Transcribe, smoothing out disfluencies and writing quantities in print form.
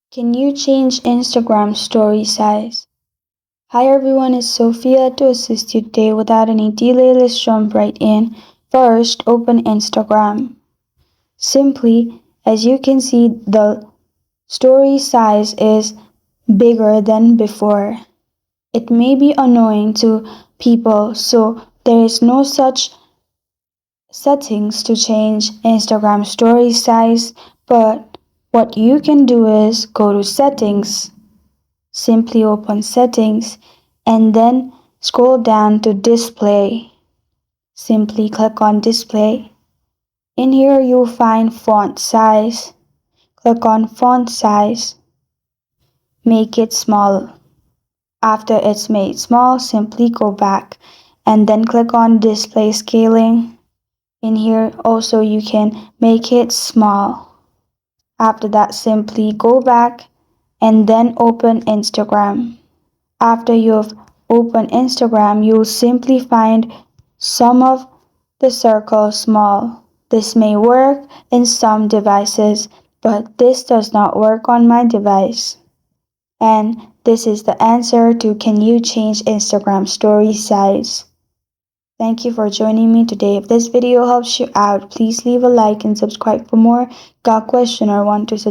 Can you change Instagram story size? Hi everyone, it's Sophia to assist you today. Without any delay, let's jump right in. First, open Instagram. Simply, as you can see, the story size is bigger than before. It may be annoying to people, so there is no such settings to change Instagram story size, but what you can do is go to settings. Simply open settings and then scroll down to display. Simply click on display. In here you'll find font size. Click on font size. Make it small. After it's made small, simply go back and then click on display scaling. In here also you can make it small. After that, simply go back and then open Instagram. After you've opened Instagram, you'll simply find some of the circles small. This may work in some devices, but this does not work on my device. And this is the answer to can you change Instagram story size? Thank you for joining me today. If this video helps you out, please leave a like and subscribe for more. Got a question or want to suggest